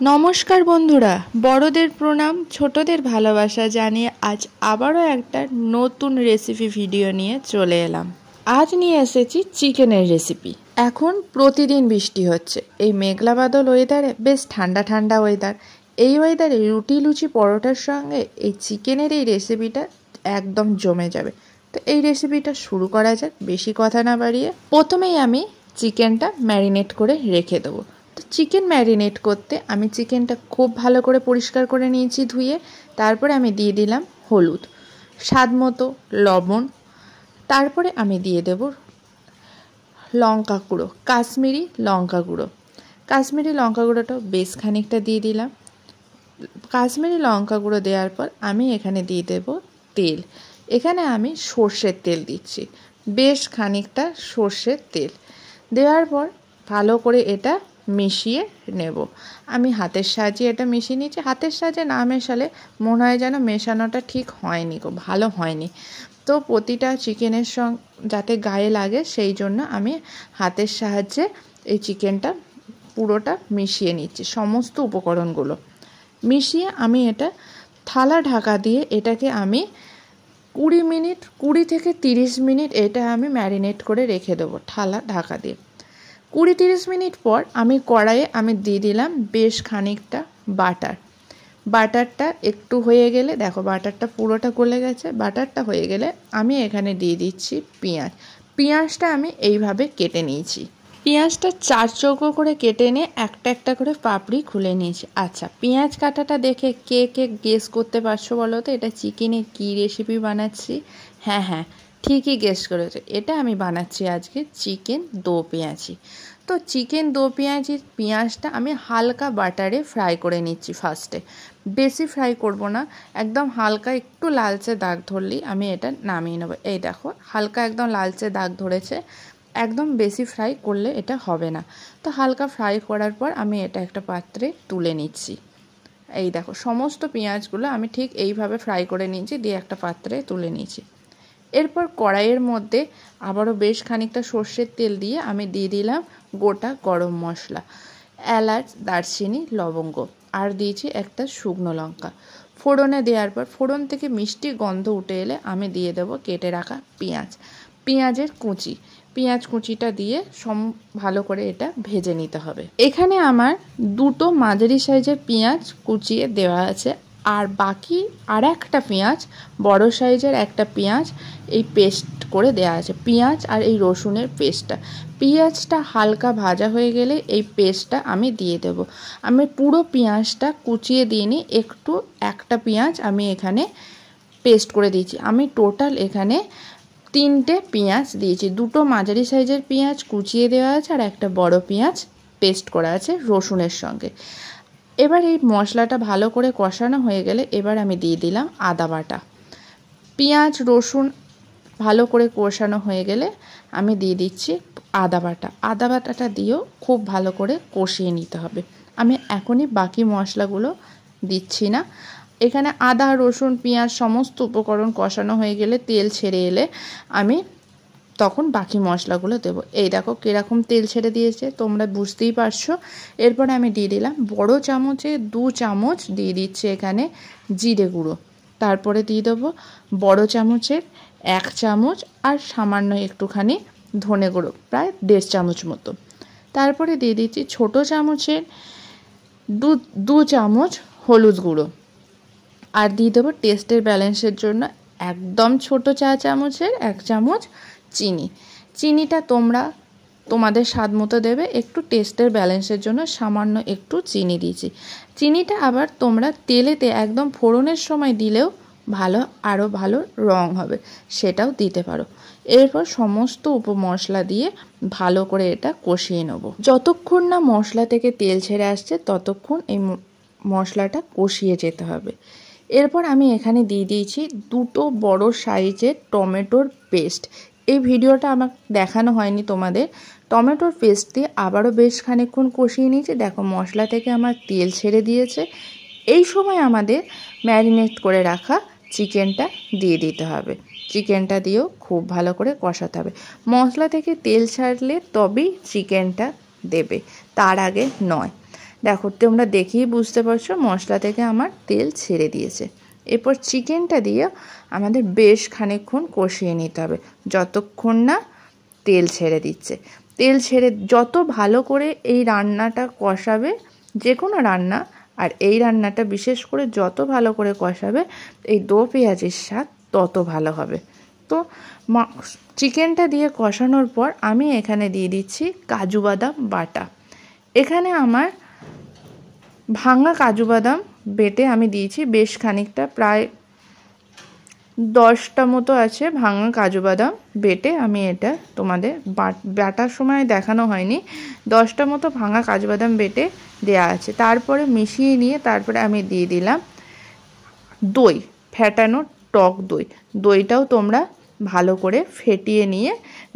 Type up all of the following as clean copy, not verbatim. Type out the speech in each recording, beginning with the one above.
নমস্কার বন্ধুরা, বড়দের প্রণাম, ছোটদের ভালোবাসা জানিয়ে আজ আবারও একটা নতুন রেসিপি ভিডিও নিয়ে চলে এলাম। আজ নিয়ে এসেছি চিকেনের রেসিপি। এখন প্রতিদিন বৃষ্টি হচ্ছে, এই মেঘলা বাদল ওয়েদারে বেশ ঠান্ডা ঠান্ডা ওয়েদার। এই ওয়েদারে রুটি লুচি পরোটার সঙ্গে এই চিকেনের এই রেসিপিটা একদম জমে যাবে। তো এই রেসিপিটা শুরু করা যাক বেশি কথা না বাড়িয়ে। প্রথমেই আমি চিকেনটা ম্যারিনেট করে রেখে দেবো। তো চিকেন ম্যারিনেট করতে আমি চিকেনটা খুব ভালো করে পরিষ্কার করে নিয়েছি ধুয়ে। তারপরে আমি দিয়ে দিলাম হলুদ, স্বাদ মতো লবণ। তারপরে আমি দিয়ে দেব লঙ্কা গুঁড়ো, কাশ্মীরি লঙ্কা গুঁড়ো। কাশ্মীরি লঙ্কা গুঁড়োটাও বেশ খানিকটা দিয়ে দিলাম। কাশ্মীরি লঙ্কা গুঁড়ো দেওয়ার পর আমি এখানে দিয়ে দেব তেল। এখানে আমি সর্ষের তেল দিচ্ছি, বেশ খানিকটা সর্ষের তেল দেওয়ার পর ভালো করে এটা মিশিয়ে নেব। আমি হাতের সাহায্যে এটা মিশিয়ে নিচ্ছি। হাতের সাহায্যে না মেশালে মনে হয় যেন মেশানোটা ঠিক হয়নি, ভালো হয়নি। তো প্রতিটা চিকেনের সঙ্গে যাতে গায়ে লাগে সেই জন্য আমি হাতের সাহায্যে এই চিকেনটা পুরোটা মিশিয়ে নিচ্ছি। সমস্ত উপকরণগুলো মিশিয়ে আমি এটা থালা ঢাকা দিয়ে এটাকে আমি 20 থেকে 30 মিনিট এটা আমি ম্যারিনেট করে রেখে দেবো থালা ঢাকা দিয়ে। 20-30 মিনিট পর আমি কড়াইয়ে আমি দিয়ে দিলাম বেশ খানিকটা বাটার। বাটারটা একটু হয়ে গেলে, দেখো বাটারটা পুরোটা গলে গেছে। বাটারটা হয়ে গেলে আমি এখানে দিয়ে দিচ্ছি পেঁয়াজ। পেঁয়াজটা আমি এইভাবে কেটে নিয়েছি। পেঁয়াজটা 4 চৌকো করে কেটে নিয়ে একটা একটা করে পাপড়ি খুলে নিয়েছি। আচ্ছা, পেঁয়াজ কাটাটা দেখে কে কে গেস করতে পারছো বলো তো এটা চিকেনের কী রেসিপি বানাচ্ছি? হ্যাঁ, ঠিকই গেস করেছো, এটা আমি বানাচ্ছি আজকে চিকেন দো পেঁয়াজি। তো চিকেন দো পেঁয়াজির পেঁয়াজটা আমি হালকা বাটারে ফ্রাই করে নিচ্ছি ফার্স্টে। বেশি ফ্রাই করব না, একদম হালকা একটু লালচে দাগ ধরলেই আমি এটা নামিয়ে নেবো। এই দেখো হালকা একদম লালচে দাগ ধরেছে, একদম বেশি ফ্রাই করলে এটা হবে না। তো হালকা ফ্রাই করার পর আমি এটা একটা পাত্রে তুলে নিচ্ছি। এই দেখো সমস্ত পেঁয়াজগুলো আমি ঠিক এইভাবে ফ্রাই করে নিয়েছি, দিয়ে একটা পাত্রে তুলে নিয়েছি। এরপর কড়াইয়ের মধ্যে আবারও বেশ খানিকটা সর্ষের তেল দিয়ে আমি দিয়ে দিলাম গোটা গরম মশলা, এলাচ, দারচিনি, লবঙ্গ, আর দিয়েছি একটা শুকনো লঙ্কা। ফোড়নে দেওয়ার পর ফোড়ন থেকে মিষ্টি গন্ধ উঠে এলে আমি দিয়ে দেবো কেটে রাখা পেঁয়াজের কুচি। পেঁয়াজ কুচিটা দিয়ে ভালো করে এটা ভেজে নিতে হবে। এখানে আমার 2টো মাঝারি সাইজের পেঁয়াজ কুচিয়ে দেওয়া আছে, আর বাকি আর একটা পেঁয়াজ, বড় সাইজের একটা পেঁয়াজ এই পেস্ট করে দেওয়া আছে। পেঁয়াজ আর এই রসুনের পেস্টটা, পেঁয়াজটা হালকা ভাজা হয়ে গেলে এই পেস্টটা আমি দিয়ে দেব। আমি পুরো পেঁয়াজটা কুচিয়ে দিইনি, একটু একটা পেঁয়াজ আমি এখানে পেস্ট করে দিয়েছি। আমি টোটাল এখানে 3টে পেঁয়াজ দিয়েছি। 2টো মাঝারি সাইজের পেঁয়াজ কুচিয়ে দেওয়া আছে, আর একটা বড় পেঁয়াজ পেস্ট করা আছে রসুনের সঙ্গে। এবার এই মশলাটা ভালো করে কষানো হয়ে গেলে এবার আমি দিয়ে দিলাম আদা বাটা। পেঁয়াজ রসুন ভালো করে কষানো হয়ে গেলে আমি দিয়ে দিচ্ছি আদা বাটা। আদা বাটাটা দিয়েও খুব ভালো করে কষিয়ে নিতে হবে। আমি এখনই বাকি মশলাগুলো দিচ্ছি না। এখানে আদা রসুন পেঁয়াজ সমস্ত উপকরণ কষানো হয়ে গেলে তেল ছেড়ে এলে আমি তখন বাকি মশলাগুলো দেবো। এই দেখো কীরকম তেল ছেড়ে দিয়েছে, তোমরা বুঝতেই পারছো। এরপরে আমি দিয়ে দিলাম বড় চামচে 2 চামচ দিয়ে দিচ্ছি এখানে জিরে গুঁড়ো। তারপরে দিয়ে দেবো বড় চামচের 1 চামচ আর সামান্য একটুখানি ধনে গুঁড়ো, প্রায় 1.5 চামচ মতো। তারপরে দিয়ে দিচ্ছি ছোট চামচের 2 চামচ হলুদ গুঁড়ো, আর দিয়ে দেবো টেস্টের ব্যালেন্সের জন্য একদম ছোট চা চামচের 1 চামচ চিনি। চিনিটা তোমরা তোমাদের স্বাদ মতো দেবে, একটু টেস্টের ব্যালেন্সের জন্য সামান্য একটু চিনি দিয়েছি। চিনিটা আবার তোমরা তেলেতে একদম ফোড়নের সময় দিলেও আরও ভালো রং হবে, সেটাও দিতে পারো। এরপর সমস্ত উপমশলা দিয়ে ভালো করে এটা কষিয়ে নেব। যতক্ষণ না মশলা থেকে তেল ছেড়ে আসছে ততক্ষণ এই মশলাটা কষিয়ে যেতে হবে। এরপর আমি এখানে দিয়ে দিয়েছি 2টো বড় সাইজের টমেটোর পেস্ট। এই ভিডিওটা আমার দেখানো হয়নি তোমাদের। টমেটোর পেস্ট দিয়ে আবারও বেশ খানিকক্ষণ কষিয়ে নিয়েছি। দেখো মশলা থেকে আমার তেল ছেড়ে দিয়েছে। এই সময় আমাদের ম্যারিনেট করে রাখা চিকেনটা দিয়ে দিতে হবে। চিকেনটা দিয়েও খুব ভালো করে কষাতে হবে। মশলা থেকে তেল ছাড়লে তবেই চিকেনটা দেবে, তার আগে নয়। দেখো তোমরা দেখেই বুঝতে পারছো মশলা থেকে আমার তেল ছেড়ে দিয়েছে। এরপর চিকেনটা দিয়ে আমাদের বেশ খানিকক্ষণ কষিয়ে নিতে হবে, যতক্ষণ না তেল ছেড়ে দিচ্ছে। তেল ছেড়ে যত ভালো করে এই রান্নাটা কষাবে, যে কোনো রান্না, আর এই রান্নাটা বিশেষ করে যত ভালো করে কষাবে এই দো পেঁয়াজের স্বাদ তত ভালো হবে। তো চিকেনটা দিয়ে কষানোর পর আমি এখানে দিয়ে দিচ্ছি কাজু বাদাম বাটা। এখানে আমার ভাঙা কাজু বাদাম বেটে আমি দিয়েছি বেশ খানিকটা, প্রায় 10টা মতো আছে ভাঙা কাজু বাদাম বেটে। আমি এটা তোমাদের বাটার সময় দেখানো হয়নি, 10টা মতো ভাঙা কাজু বাদাম বেটে দেওয়া আছে। তারপরে মিশিয়ে নিয়ে তারপরে আমি দিয়ে দিলাম দই, ফ্যাটানো টক দই। দইটাও তোমরা ভালো করে ফেটিয়ে নিয়ে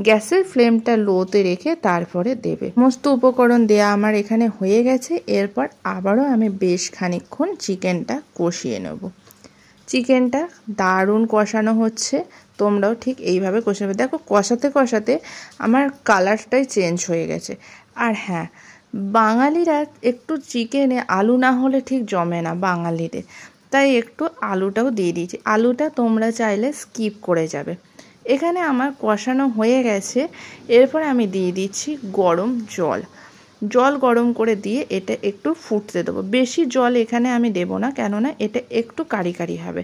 গ্যাসের ফ্লেমটা লোতে রেখে তারপরে দেবে। সমস্ত উপকরণ দেয়া আমার এখানে হয়ে গেছে। এরপর আবারও আমি বেশ খানিকক্ষণ চিকেনটা কষিয়ে নেব। চিকেনটা দারুণ কষানো হচ্ছে, তোমরাও ঠিক এইভাবে কষাবে। দেখো কষাতে কষাতে আমার কালারটাই চেঞ্জ হয়ে গেছে। আর হ্যাঁ, বাঙালিরা একটু চিকেনে আলু না হলে ঠিক জমে না বাঙালিদের, তাই একটু আলুটাও দিয়ে দিয়েছি। আলুটা তোমরা চাইলে স্কিপ করে যাবে। এখানে আমার কষানো হয়ে গেছে। এরপর আমি দিয়ে দিচ্ছি গরম জল। জল গরম করে দিয়ে এটা একটু ফুটতে দেবো। বেশি জল এখানে আমি দেবো না, কেননা এটা একটু কারি কারি হবে।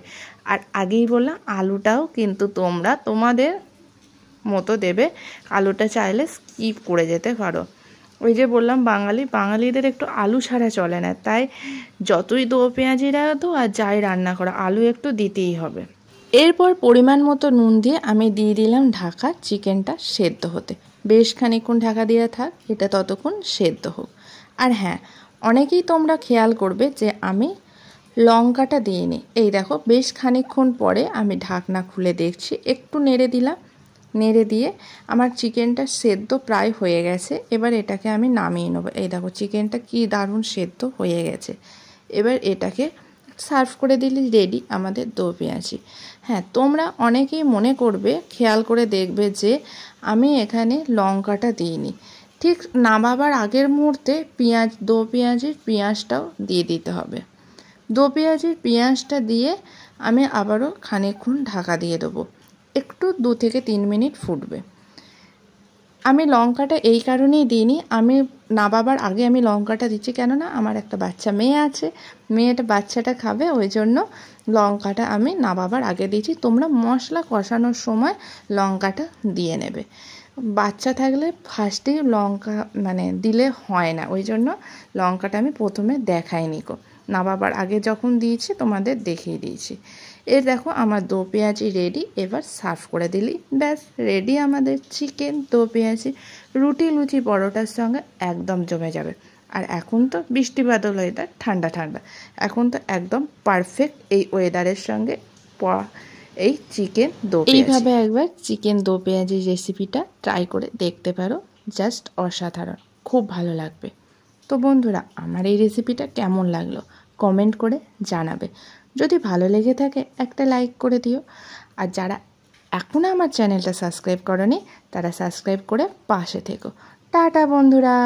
আর আগেই বললাম আলুটাও কিন্তু তোমরা তোমাদের মতো দেবে, আলুটা চাইলে স্কিপ করে যেতে পারো। ওই যে বললাম বাঙালিদের একটু আলু ছাড়া চলে না, তাই যতই দো পেঁয়াজি রাখো আর যাই রান্না করো আলু একটু দিতেই হবে। এরপর পরিমাণ মতো নুন দিয়ে আমি দিয়ে দিলাম ঢাকা, চিকেনটা সেদ্ধ হতে। বেশ খানিকক্ষণ ঢাকা দিয়ে থাক, এটা ততক্ষণ সেদ্ধ হোক। আর হ্যাঁ, অনেকেই তোমরা খেয়াল করবে যে আমি লঙ্কাটা দিইনি। এই দেখো বেশ খানিকক্ষণ পরে আমি ঢাকনা খুলে দেখছি, একটু নেড়ে দিলাম। নেড়ে দিয়ে আমার চিকেনটা সেদ্ধ প্রায় হয়ে গেছে। এবার এটাকে আমি নামিয়ে নেবো। এই দেখো চিকেনটা কি দারুণ সেদ্ধ হয়ে গেছে। এবার এটাকে সার্ভ করে দিলে রেডি আমাদের দো পেঁয়াজি। হ্যাঁ, তোমরা অনেকেই মনে করবে, খেয়াল করে দেখবে যে আমি এখানে লঙ্কাটা দিইনি। ঠিক নামাবার আগের মুহূর্তে দো পেঁয়াজির পেঁয়াজটাও দিয়ে দিতে হবে। দো পেঁয়াজির পেঁয়াজটা দিয়ে আমি আবারও খানিকক্ষণ ঢাকা দিয়ে দেবো, একটু 2 থেকে 3 মিনিট ফুটবে। আমি লঙ্কাটা এই কারণেই দিইনি, আমি নামাবার আগে আমি লঙ্কাটা দিচ্ছি, কেননা আমার একটা বাচ্চা মেয়ে আছে, বাচ্চাটা খাবে, ওই জন্য লঙ্কাটা আমি নামাবার আগে দিয়েছি। তোমরা মশলা কষানোর সময় লঙ্কাটা দিয়ে নেবে। বাচ্চা থাকলে ফার্স্টেই লঙ্কা দিলে হয় না, ওই জন্য লঙ্কাটা আমি প্রথমে দেখাইনি গো, নামাবার আগে যখন দিয়েছি তোমাদের দেখিয়ে দিয়েছি। এই দেখো আমার দো পেঁয়াজি রেডি। এবার সার্ভ করে দিলি ব্যাস রেডি আমাদের চিকেন দো পেঁয়াজি। রুটি লুচি পরোটার সঙ্গে একদম জমে যাবে। আর এখন তো বৃষ্টি বাদল ওয়েদার, ঠান্ডা ঠান্ডা, এখন তো একদম পারফেক্ট এই ওয়েদারের সঙ্গে এই চিকেন দো পেঁয়াজি। এইভাবে একবার চিকেন দো পেঁয়াজির রেসিপিটা ট্রাই করে দেখতে পারো, জাস্ট অসাধারণ, খুব ভালো লাগবে। তো বন্ধুরা, আমার এই রেসিপিটা কেমন লাগলো কমেন্ট করে জানাবে। যদি ভালো লেগে থাকে একটা লাইক করে দিও। আর যারা এখনও আমার চ্যানেলটা সাবস্ক্রাইব করনি তারা সাবস্ক্রাইব করে পাশে থেকো। টাটা বন্ধুরা।